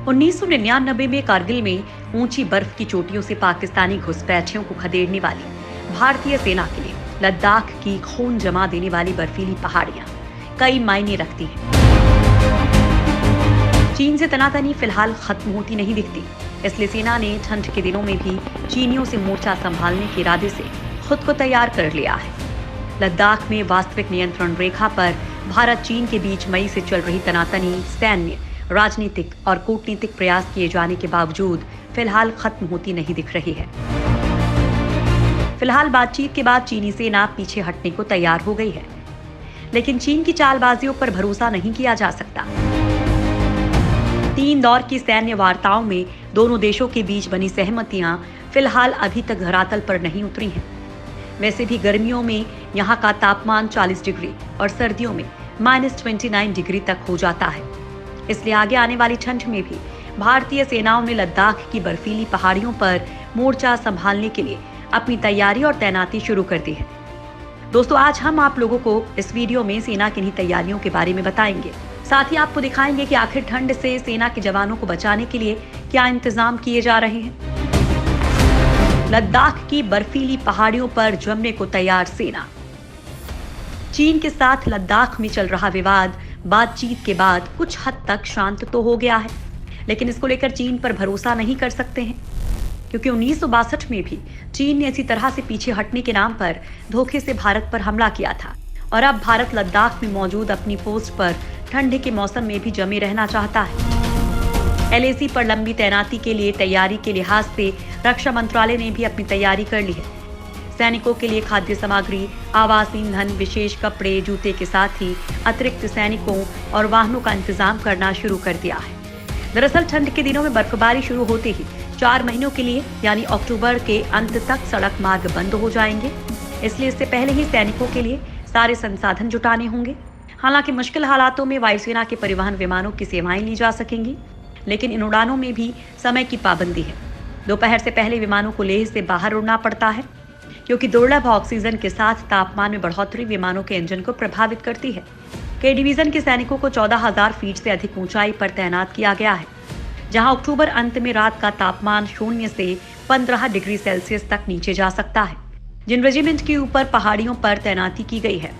1999 में कारगिल में ऊंची बर्फ की चोटियों से पाकिस्तानी घुसपैठियों को खदेड़ने वाली भारतीय सेना के लिए लद्दाख की खून जमा देने वाली बर्फीली पहाड़ियां कई मायने रखती हैं। चीन से तनातनी फिलहाल खत्म होती नहीं दिखती, इसलिए सेना ने ठंड के दिनों में भी चीनियों से मोर्चा संभालने के इरादे से खुद को तैयार कर लिया है। लद्दाख में वास्तविक नियंत्रण रेखा पर भारत चीन के बीच मई से चल रही तनातनी सैन्य, राजनीतिक और कूटनीतिक प्रयास किए जाने के बावजूद फिलहाल खत्म होती नहीं दिख रही है। फिलहाल बातचीत के बाद चीनी सेना पीछे हटने को तैयार हो गई है, लेकिन चीन की चालबाजियों पर भरोसा नहीं किया जा सकता। 3 दौर की सैन्य वार्ताओं में दोनों देशों के बीच बनी सहमतियां फिलहाल अभी तक धरातल पर नहीं उतरी हैं। वैसे भी गर्मियों में यहाँ का तापमान 40 डिग्री और सर्दियों में -29 डिग्री तक हो जाता है, इसलिए आगे आने वाली ठंड में भी भारतीय सेनाओं ने लद्दाख की बर्फीली पहाड़ियों पर मोर्चा संभालने के लिए अपनी तैयारी और तैनाती शुरू कर दी है। दोस्तों, आज हम आप लोगों को इस वीडियो में सेना की इन्हीं तैयारियों के बारे में बताएंगे। साथ ही आपको दिखाएंगे कि आखिर ठंड से सेना के जवानों को बचाने के लिए क्या इंतजाम किए जा रहे हैं। लद्दाख की बर्फीली पहाड़ियों पर जमने को तैयार सेना। चीन के साथ लद्दाख में चल रहा विवाद बातचीत के बाद कुछ हद तक शांत तो हो गया है, लेकिन इसको लेकर चीन पर भरोसा नहीं कर सकते हैं, क्योंकि 1962 में भी चीन ने इसी तरह से पीछे हटने के नाम पर धोखे से भारत पर हमला किया था और अब भारत लद्दाख में मौजूद अपनी पोस्ट पर ठंड के मौसम में भी जमे रहना चाहता है। LAC पर लंबी तैनाती के लिए तैयारी के लिहाज से रक्षा मंत्रालय ने भी अपनी तैयारी कर ली है। सैनिकों के लिए खाद्य सामग्री, आवास, ईंधन, विशेष कपड़े, जूते के साथ ही अतिरिक्त सैनिकों और वाहनों का इंतजाम करना शुरू कर दिया है। दरअसल ठंड के दिनों में बर्फबारी शुरू होते ही 4 महीनों के लिए यानी अक्टूबर के अंत तक सड़क मार्ग बंद हो जाएंगे, इसलिए इससे पहले ही सैनिकों के लिए सारे संसाधन जुटाने होंगे। हालांकि मुश्किल हालातों में वायुसेना के परिवहन विमानों की सेवाएं ली जा सकेंगी, लेकिन इन उड़ानों में भी समय की पाबंदी है। दोपहर से पहले विमानों को लेह से बाहर उड़ना पड़ता है, क्योंकि दुर्लभ ऑक्सीजन के साथ तापमान में बढ़ोतरी विमानों के इंजन को प्रभावित करती है। के डिवीजन के सैनिकों को 14,000 फीट से अधिक ऊंचाई पर तैनात किया गया है, जहां अक्टूबर अंत में रात का तापमान 0 से 15 डिग्री सेल्सियस तक नीचे जा सकता है। जिन रेजिमेंट के ऊपर पहाड़ियों पर तैनाती की गई है,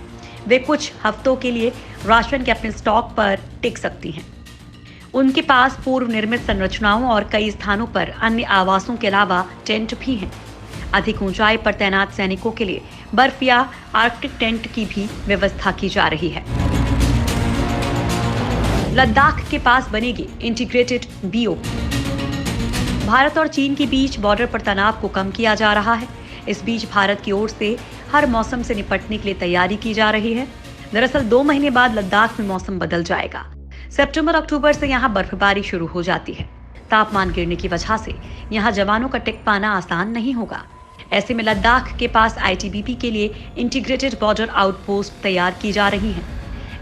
वे कुछ हफ्तों के लिए राशन के अपने स्टॉक पर टिक सकती हैं। उनके पास पूर्व निर्मित संरचनाओं और कई स्थानों पर अन्य आवासों के अलावा टेंट भी हैं। अधिक ऊंचाई पर तैनात सैनिकों के लिए बर्फ या आर्कटिक टेंट की भी व्यवस्था की जा रही है। लद्दाख के पास बनेगी इंटीग्रेटेड BOP। भारत और चीन के बीच बॉर्डर पर तनाव को कम किया जा रहा है। इस बीच भारत की ओर से हर मौसम से निपटने के लिए तैयारी की जा रही है। दरअसल 2 महीने बाद लद्दाख में मौसम बदल जाएगा। सितंबर-अक्टूबर से यहाँ बर्फबारी शुरू हो जाती है। तापमान गिरने की वजह से यहाँ जवानों का टिक पाना आसान नहीं होगा। ऐसे में लद्दाख के पास ITBP के लिए इंटीग्रेटेड बॉर्डर आउटपोस्ट तैयार की जा रही है।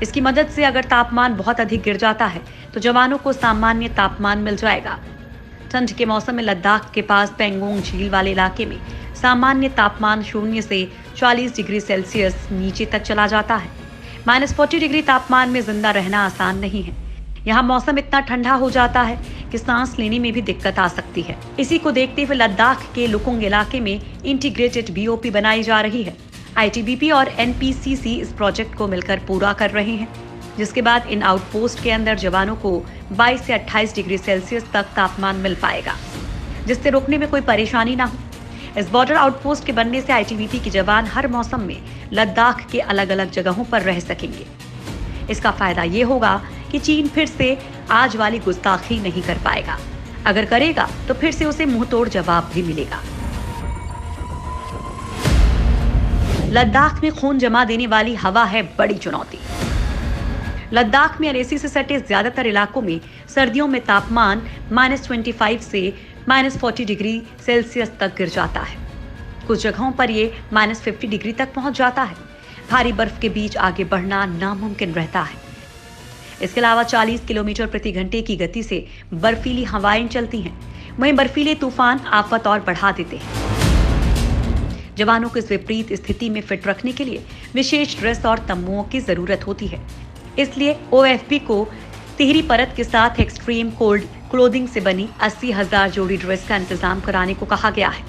इसकी मदद से अगर तापमान बहुत अधिक गिर जाता है तो जवानों को सामान्य तापमान मिल जाएगा। ठंड के मौसम में लद्दाख के पास पेंगोंग झील वाले इलाके में सामान्य तापमान 0 से 40 डिग्री सेल्सियस नीचे तक चला जाता है। -40 डिग्री तापमान में जिंदा रहना आसान नहीं है। यहाँ मौसम इतना ठंडा हो जाता है कि सांस लेने में भी दिक्कत आ सकती है। इसी को देखते हुए लद्दाख के लुकुंग इलाके में इंटीग्रेटेड BOP बनाई जा रही है। ITBP और NPCC इस प्रोजेक्ट को मिलकर पूरा कर रहे हैं, जिसके बाद इन आउटपोस्ट के अंदर जवानों को 22 से 28 डिग्री सेल्सियस तक तापमान मिल पाएगा, जिससे रोकने में कोई परेशानी ना हो। इस बॉर्डर आउटपोस्ट के बनने से ITBP के जवान हर मौसम में लद्दाख के अलग अलग जगहों पर रह सकेंगे। इसका फायदा ये होगा कि चीन फिर से आज वाली गुस्ताखी नहीं कर पाएगा। अगर करेगा तो फिर से उसे मुंहतोड़ जवाब भी मिलेगा। लद्दाख में खून जमा देने वाली हवा है बड़ी चुनौती। लद्दाख में LAC से सटे ज्यादातर इलाकों में सर्दियों में तापमान -25 से -40 डिग्री सेल्सियस तक गिर जाता है। कुछ जगहों पर ये -50 डिग्री तक पहुंच जाता है। भारी बर्फ के बीच आगे बढ़ना नामुमकिन रहता है। इसके अलावा 40 किलोमीटर प्रति घंटे की गति से बर्फीली हवाएं चलती हैं। वहीं बर्फीले तूफान आफत और बढ़ा देते हैं। जवानों को इस विपरीत स्थिति में फिट रखने के लिए विशेष ड्रेस और तंबुओं की जरूरत होती है। इसलिए OFB को तिहरी परत के साथ एक्सट्रीम कोल्ड क्लोथिंग से बनी 80,000 जोड़ी ड्रेस का इंतजाम कराने को कहा गया है।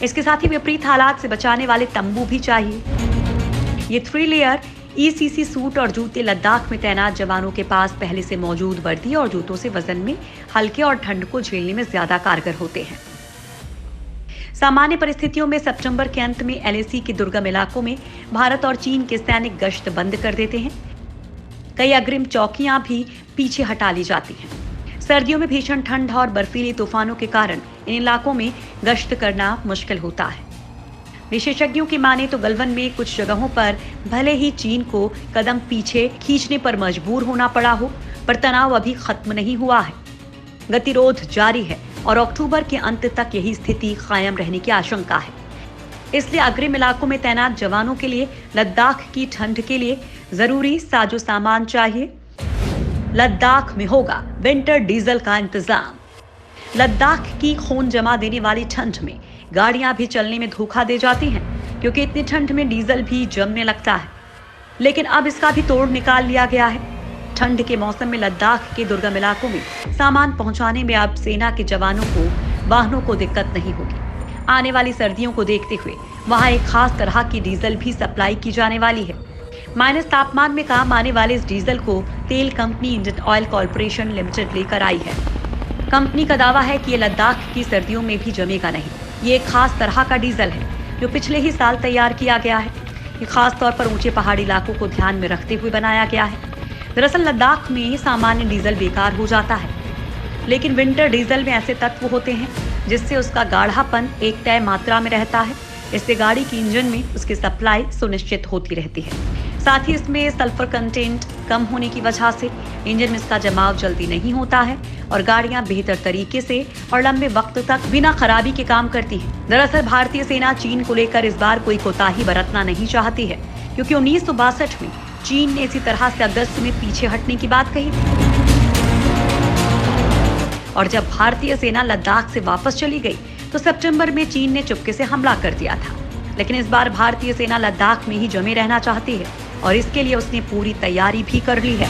इसके साथ ही विपरीत हालात से बचाने वाले तंबू भी चाहिए। ये 3 लेयर ECC सूट और जूते लद्दाख में तैनात जवानों के पास पहले से मौजूद वर्दी और जूतों से वजन में हल्के और ठंड को झेलने में ज्यादा कारगर होते हैं। सामान्य परिस्थितियों में सितंबर के अंत में LAC के दुर्गम इलाकों में भारत और चीन के सैनिक गश्त बंद कर देते हैं। कई अग्रिम चौकियां भी पीछे हटा ली जाती हैं। सर्दियों में भीषण ठंड और बर्फीले तूफानों के कारण इन इलाकों में गश्त करना मुश्किल होता है। विशेषज्ञों की माने तो गलवान में कुछ जगहों पर भले ही चीन को कदम पीछे खींचने पर मजबूर होना पड़ा हो, पर तनाव अभी खत्म नहीं हुआ है। गतिरोध जारी है और अक्टूबर के अंत तक यही स्थिति कायम रहने की आशंका है। इसलिए अग्रिम इलाकों में तैनात जवानों के लिए लद्दाख की ठंड के लिए जरूरी साजो सामान चाहिए। लद्दाख में होगा विंटर डीजल का इंतजाम। लद्दाख की खून जमा देने वाली ठंड में गाड़ियां भी चलने में धोखा दे जाती हैं, क्योंकि इतनी ठंड में डीजल भी जमने लगता है। लेकिन अब इसका भी तोड़ निकाल लिया गया है। ठंड के मौसम में लद्दाख के दुर्गम इलाकों में सामान पहुंचाने में अब सेना के जवानों को वाहनों को दिक्कत नहीं होगी। आने वाली सर्दियों को देखते हुए वहां एक खास तरह की डीजल भी सप्लाई की जाने वाली है। माइनस तापमान में काम आने वाले इस डीजल को तेल company Indian oil corporation limited लेकर आई है। कंपनी का दावा है कि ये लद्दाख की सर्दियों में भी जमेगा नहीं। ये एक खास तरह का डीजल है जो पिछले ही साल तैयार किया गया है। ये खास तौर पर ऊंचे पहाड़ी इलाकों को ध्यान में रखते हुए बनाया गया है। दरअसल लद्दाख में सामान्य डीजल बेकार हो जाता है, लेकिन विंटर डीजल में ऐसे तत्व होते हैं जिससे उसका गाढ़ापन एक तय मात्रा में रहता है। इससे गाड़ी की इंजन में उसकी सप्लाई सुनिश्चित होती रहती है। साथ ही इसमें सल्फर कंटेंट कम होने की वजह से इंजन में इसका जमाव जल्दी नहीं होता है और गाड़ियां बेहतर तरीके से और लंबे वक्त तक बिना खराबी के काम करती हैं। दरअसल भारतीय सेना चीन को लेकर इस बार कोई कोताही बरतना नहीं चाहती है, क्योंकि 1962 में चीन ने इसी तरह से अगस्त में पीछे हटने की बात कही थी और जब भारतीय सेना लद्दाख से वापस चली गई तो सितंबर में चीन ने चुपके से हमला कर दिया था। लेकिन इस बार भारतीय सेना लद्दाख में ही जमे रहना चाहती है और इसके लिए उसने पूरी तैयारी भी कर ली है।